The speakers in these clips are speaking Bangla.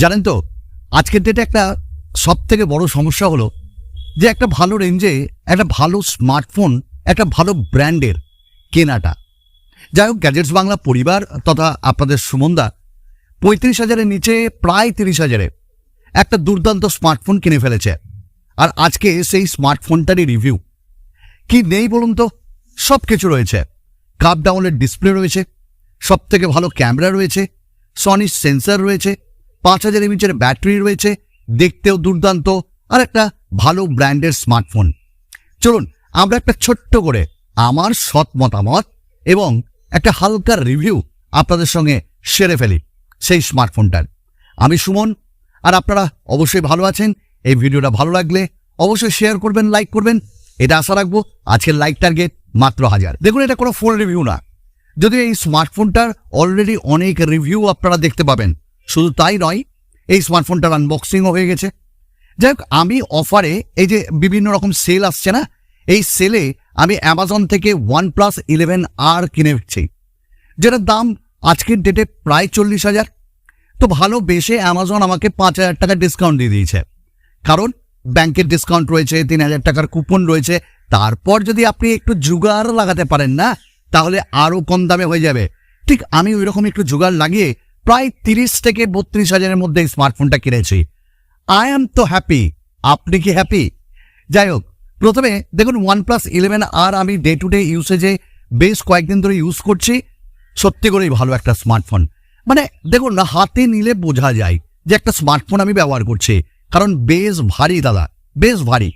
জানেন তো আজকের ডেটে একটা সব থেকে বড় সমস্যা হলো যে একটা ভালো রেঞ্জে একটা ভালো স্মার্টফোন একটা ভালো ব্র্যান্ডের কেনাটা। যাই হোক, গ্যাজেটস বাংলা পরিবার তথা আপনাদের সুমনদা 35,000-এর নিচে প্রায় 30,000-এ একটা দুর্দান্ত স্মার্টফোন কিনে ফেলেছে। আর আজকে সেই স্মার্টফোনটারই রিভিউ। কি নেই বলুন তো? সব কিছু রয়েছে। কাপ ডাউনের ডিসপ্লে রয়েছে, সব থেকে ভালো ক্যামেরা রয়েছে, সনি সেন্সর রয়েছে, 5,000 mAh ব্যাটারি রয়েছে, দেখতেও দুর্দান্ত, আর একটা ভালো ব্র্যান্ডের স্মার্টফোন। চলুন আমরা একটা ছোট্ট করে আমার সৎ মতামত এবং একটা হালকা রিভিউ আপনাদের সঙ্গে সেরে ফেলি সেই স্মার্টফোনটার। আমি সুমন, আর আপনারা অবশ্যই ভালো আছেন। এই ভিডিওটা ভালো লাগলে অবশ্যই শেয়ার করবেন, লাইক করবেন, এটা আশা রাখবো। আজকের লাইক টার্গেট মাত্র 1000। দেখুন, এটা কোনো ফোন রিভিউ না, যদিও এই স্মার্টফোনটার অলরেডি অনেক রিভিউ আপনারা দেখতে পাবেন। শুধু তাই নয়, এই স্মার্টফোনটার আনবক্সিংও হয়ে গেছে। যাই হোক, আমি অফারে এই যে বিভিন্ন রকম সেল আসছে না, এই সেলে আমি অ্যামাজন থেকে OnePlus 11R কিনেছি, যেটার দাম আজকের ডেটে প্রায় 40,000। তো ভালো বেশে অ্যামাজন আমাকে 5,000 টাকা ডিসকাউন্ট দিয়ে দিয়েছে, কারণ ব্যাংকের ডিসকাউন্ট রয়েছে, 3,000 টাকার কুপন রয়েছে। তারপর যদি আপনি একটু জুগাড় লাগাতে পারেন না, তাহলে আরও কম দামে হয়ে যাবে। ঠিক আমি ওই রকম একটু জুগাড় লাগিয়ে প্রায় 30 থেকে 32,000-এর মধ্যে এই স্মার্টফোনটা কিনেছি। আই এম তো হ্যাপি। আপনি কি হ্যাপি? যাই হোক, প্রথমে দেখুন, OnePlus 11R আমি ডে টু ডে ইউসেজে বেশ কয়েকদিন ধরে ইউজ করছি। সত্যি করেই ভালো একটা স্মার্টফোন। মানে দেখুন না, হাতে নিলে বোঝা যায় যে একটা স্মার্টফোন আমি ব্যবহার করছি, কারণ বেশ ভারী দাদা, বেশ ভারী।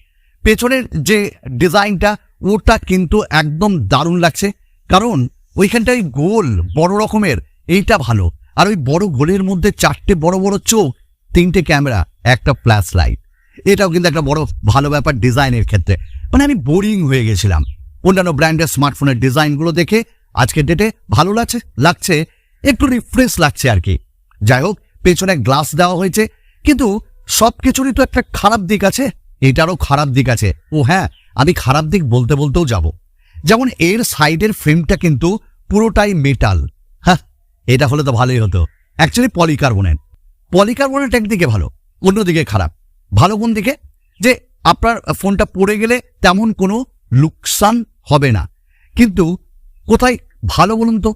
পেছনের যে ডিজাইনটা ওটা কিন্তু একদম দারুণ লাগছে, কারণ ওইখানটায় গোল বড় রকমের, এইটা ভালো। আর ওই বড় গোলের মধ্যে 4টে বড় বড় চোখ, 3টে ক্যামেরা, একটা ফ্ল্যাশ লাইট, এটাও কিন্তু একটা বড় ভালো ব্যাপার ডিজাইনের ক্ষেত্রে। মানে আমি বোরিং হয়ে গেছিলাম অন্যান্য ব্র্যান্ডের স্মার্টফোনের ডিজাইনগুলো দেখে। আজকের ডেটে ভালো লাগছে, একটু রিফ্রেশ লাগছে আর কি। যাই হোক, পেছনে গ্লাস দেওয়া হয়েছে, কিন্তু সব কিছুরই তো একটা খারাপ দিক আছে, এটারও খারাপ দিক আছে। ও হ্যাঁ, আমি খারাপ দিক বলতেও যাব। যেমন এর সাইডের ফ্রেমটা কিন্তু পুরোটাই মেটাল। হ্যাঁ, এটা হলে তো ভালোই হতো। অ্যাকচুয়ালি পলিকার্বনেট একদিকে ভালো, অন্যদিকে খারাপ। ভালো কোন দিকে? যে আপনার ফোনটা পড়ে গেলে তেমন কোনো লোকসান হবে না। কিন্তু কোথায় ভালো বলুন তো?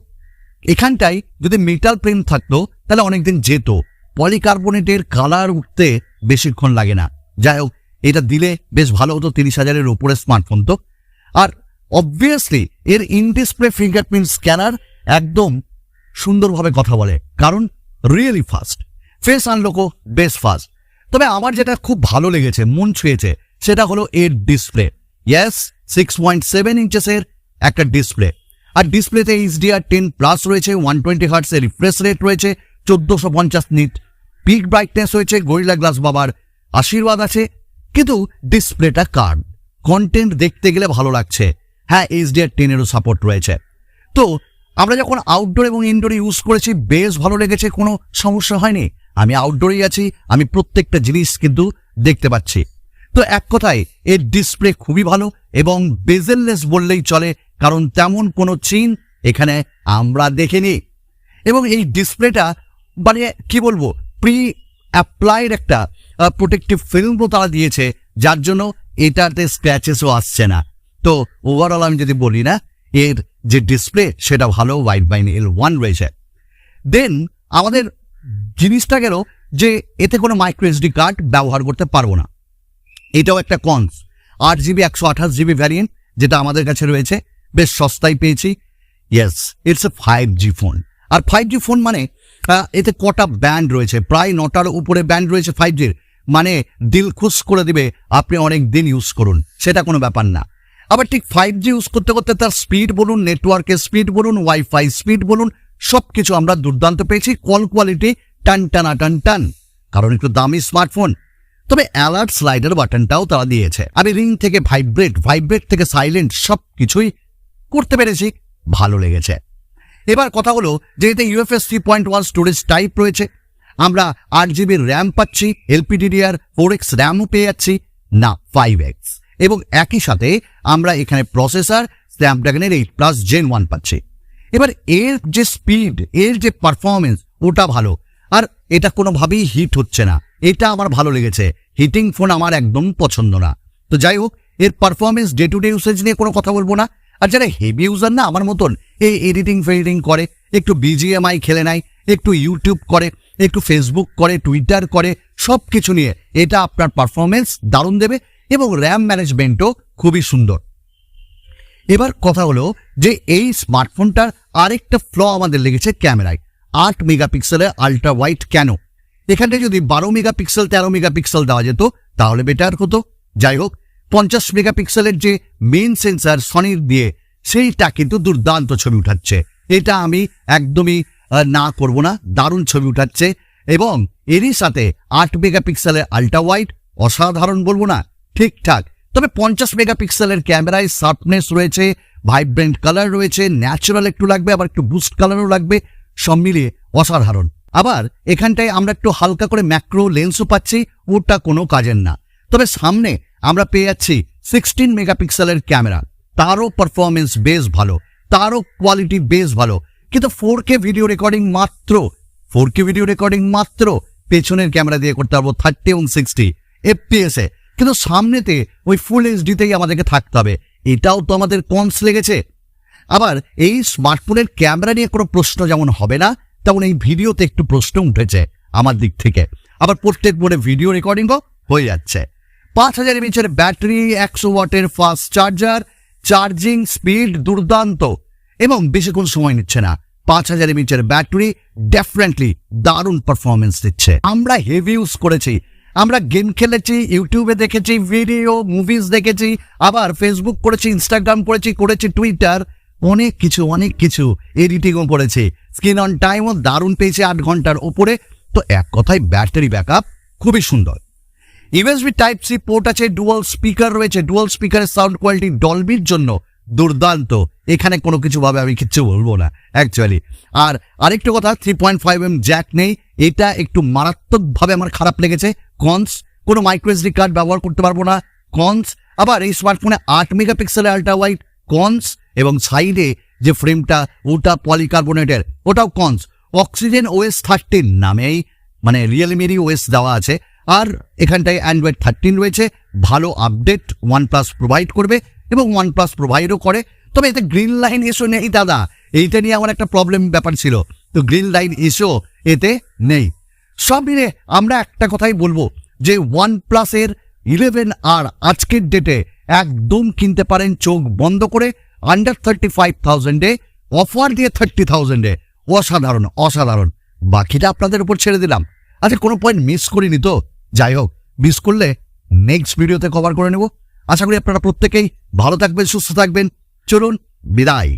এখানটায় যদি মেটাল ফ্রেম থাকতো তাহলে অনেকদিন যেত। পলিকার্বনেটের কালার উঠতে বেশিক্ষণ লাগে না। যাই হোক, এটা দিলে বেশ ভালো হতো। 30,000-এর উপরে স্মার্টফোন তো। আর অবভিয়াসলি এর ইন ডিসপ্লে ফিঙ্গারপ্রিন্ট স্ক্যানার একদম সুন্দরভাবে কথা বলে, কারণ রিয়েলি ফাস্ট। ফেস আনলকও বেশ ফাস্ট। তবে আমার যেটা খুব ভালো লেগেছে, মন ছুঁয়েছে, সেটা হলো এর ডিসপ্লে। ইয়েস, 6.7 ইঞ্চেসের একটা ডিসপ্লে। আর ডিসপ্লেতে HDR10+ রয়েছে, 120 Hz রিফ্রেশ রেট রয়েছে, 1450 নিট পিক ব্রাইটনেস হয়েছে, গরিলা গ্লাস বাবার আশীর্বাদ আছে। কিন্তু ডিসপ্লেটা কার্ড, কন্টেন্ট দেখতে গেলে ভালো লাগছে। হ্যাঁ, HDR10-এরও সাপোর্ট রয়েছে। তো আমরা যখন আউটডোর এবং ইনডোরে ইউজ করেছি বেশ ভালো লেগেছে, কোনো সমস্যা হয়নি। আমি আউটডোরেই আছি, আমি প্রত্যেকটা জিনিস কিন্তু দেখতে পাচ্ছি। তো এক কথায় এর ডিসপ্লে খুবই ভালো এবং বেজেললেস বললেই চলে, কারণ তেমন কোনো চিহ্ন এখানে আমরা দেখিনি। এবং এই ডিসপ্লেটা মানে কি বলবো, প্রি অ্যাপ্লাইড একটা প্রোটেক্টিভ ফিল্মও তারা দিয়েছে, যার জন্য এটাতে স্ক্র্যাচেসও আসছে না। তো ওভারঅল আমি যদি বলি না, এর যে ডিসপ্লে সেটা ভালো, L1 রয়েছে। দেন আমাদের জিনিসটা গেল যে এতে কোনো মাইক্রো এসডি কার্ড ব্যবহার করতে পারবো না, এটাও একটা কনস। 8GB 128GB ভ্যারিয়েন্ট যেটা আমাদের কাছে রয়েছে, বেশ সস্তায় পেয়েছি। Yes, it's a 5G phone. আর 5G ফোন মানে এতে কটা ব্যান্ড রয়েছে, প্রায় 9টার উপরে ব্যান্ড রয়েছে 5Gর। মানে দিল খুশ করে দিবে, আপনি অনেক দিন ইউজ করুন, সেটা কোনো ব্যাপার না। আবার ঠিক 5G ইউজ করতে করতে তার স্পিড বলুন, নেটওয়ার্কের স্পিড বলুন, ওয়াইফাই স্পিড বলুন, সব কিছু আমরা দুর্দান্ত পেয়েছি। কল কোয়ালিটি টান, কারণ একটু দামি স্মার্টফোন। তবে অ্যালার্ট স্লাইডার বাটনটাও তারা দিয়েছে। আমি রিং থেকে ভাইব্রেট থেকে সাইলেন্ট সব কিছুই করতে পেরেছি, ভালো লেগেছে। এবার কথা হলো যে এতে UFS 3.1 স্টোরেজ টাইপ রয়েছে। আমরা 8GB র্যাম পাচ্ছি, LPDDR4X র্যামও পেয়ে যাচ্ছি, না 5X। এবং একই সাথে আমরা এখানে প্রসেসর স্ন্যাপড্রাগনের 8+Gen1 পাচ্ছি। এবার এর যে স্পিড, এর যে পারফরমেন্স, ওটা ভালো। আর এটা কোনোভাবেই হিট হচ্ছে না, এটা আমার ভালো লেগেছে। হিটিং ফোন আমার একদম পছন্দ না। তো যাই হোক, এর performance day to day usage নিয়ে কোনো কথা বলবো না। আর যারা হেভি ইউজার না আমার মতন, এই এডিটিং ফেডিটিং করে, একটু বিজিএমআই খেলে নেয়, একটু ইউটিউব করে, একটু ফেসবুক করে, টুইটার করে, সব কিছু নিয়ে এটা আপনার পারফরমেন্স দারুণ দেবে এবং র্যাম ম্যানেজমেন্টও খুবই সুন্দর। এবার কথা হলো যে এই স্মার্টফোনটার আরেকটা ফ্ল আমাদের লেগেছে ক্যামেরায়। 8 মেগাপিক্সেলের আল্ট্রা ওয়াইড কেন? এখানটায় যদি 12 মেগাপিক্সেল 13 মেগাপিক্সেল দেওয়া যেত তাহলে বেটার হতো। যাই হোক, 50 মেগাপিক্সেলের যে মেইন সেন্সার সনির দিয়ে, সেইটা কিন্তু দুর্দান্ত ছবি উঠাচ্ছে। এটা আমি একদমই না করব না, দারুণ ছবি উঠাচ্ছে। এবং এরই সাথে 8 মেগাপিক্সেলের আল্ট্রা ওয়াইড, অসাধারণ বলবো না, ঠিকঠাক। তবে 50 মেগাপিক্সেলের ক্যামেরায় শার্পনেস রয়েছে, ভাইব্রেন্ট কালার রয়েছে, ন্যাচারাল একটু লাগবে, আবার একটু বুস্ট কালারও লাগবে, সব মিলিয়ে অসাধারণ। আবার এখানটায় আমরা একটু হালকা করে ম্যাক্রো লেন্সও পাচ্ছি, ওটা কোনো কাজের না। তবে সামনে আমরা পেয়ে যাচ্ছি 16 মেগাপিক্সেলের ক্যামেরা, তারও পারফরমেন্স বেশ ভালো, তারও কোয়ালিটি বেশ ভালো। কিন্তু 4K ভিডিও রেকর্ডিং মাত্র পেছনের ক্যামেরা দিয়ে করতে পারবো 30 এবং 60 FPS-এ, কিন্তু সামনেতে ওই ফুল এইচডিতেই আমাদেরকে থাকতে হবে। এটাও তো আমাদের কনস লেগেছে। আবার এই স্মার্টফোনের ক্যামেরা নিয়ে কোনো প্রশ্ন যেমন হবে না, তেমন এই ভিডিওতে একটু প্রশ্ন উঠেছে আমার দিক থেকে। আবার প্রত্যেক মোডে ভিডিও রেকর্ডিংও হয়ে যাচ্ছে। 5000 mAh ব্যাটারি, 100 ওয়াটের ফাস্ট চার্জার, চার্জিং স্পিড দুর্দান্ত এবং বেশিক্ষণ সময় নিচ্ছে না। 5000 mAh ব্যাটারি ডেফিনেটলি দারুণ পারফরমেন্স দিচ্ছে। আমরা হেভি ইউজ করেছি, আমরা গেম খেলেছি, ইউটিউবে দেখেছি ভিডিও, মুভিজ দেখেছি, আবার ফেসবুক করেছি, ইনস্টাগ্রাম করেছি টুইটার, অনেক কিছু এডিটিংও করেছি। স্ক্রিন অন টাইমও দারুণ পেয়েছে 8 ঘন্টার ওপরে। তো এক কথায় ব্যাটারি ব্যাকআপ খুবই সুন্দর। ইউএসবি টাইপ সি পোর্ট আছে, ডুয়াল স্পিকার রয়েছে, ডুয়াল স্পিকারের সাউন্ড কোয়ালিটি ডলবির জন্য দুর্দান্ত। এখানে কোনো কিছু ভাবে আমি কিচ্ছু বলবো না অ্যাকচুয়ালি। আর আরেকটা কথা, 3.5mm জ্যাক নেই, এটা একটু মারাত্মকভাবে আমার খারাপ লেগেছে। কনস, কোনো মাইক্রো এসডি কার্ড ব্যবহার করতে পারবো না, কনস। আবার এই স্মার্টফোনে 8 মেগাপিক্সেলের আল্ট্রা ওয়াইড, কনস। এবং সাইডে যে ফ্রেমটা ওটা পলিকার্বনেটের, ওটাও কনস। অক্সিজেন OS 13 নামেই মানে রিয়েলমিরই OS দেওয়া আছে। আর এখানটায় অ্যান্ড্রয়েড 13 রয়েছে, ভালো আপডেট OnePlus প্রোভাইড করবে এবং OnePlus প্রোভাইডও করে। তবে এতে গ্রিন লাইন ইস্যু নেই দাদা, এইটা নিয়ে আমার একটা প্রবলেম ব্যাপার ছিল, তো গ্রিন লাইন ইস্যু এতে নেই। সব মিলে আমরা একটা কথাই বলবো যে OnePlus এর 11R আজকের ডেটে একদম কিনতে পারেন চোখ বন্ধ করে, আন্ডার 35,000-এ, অফার দিয়ে 30,000-এ। অসাধারণ। বাকিটা আপনাদের উপর ছেড়ে দিলাম। আচ্ছা, কোনো পয়েন্ট মিস করিনি তো? যাই হোক, মিস করলে নেক্সট ভিডিওতে কভার করে নেব। আশা করি আপনারা প্রত্যেকেই ভালো থাকবেন, সুস্থ থাকবেন। চলুন, বিদায়।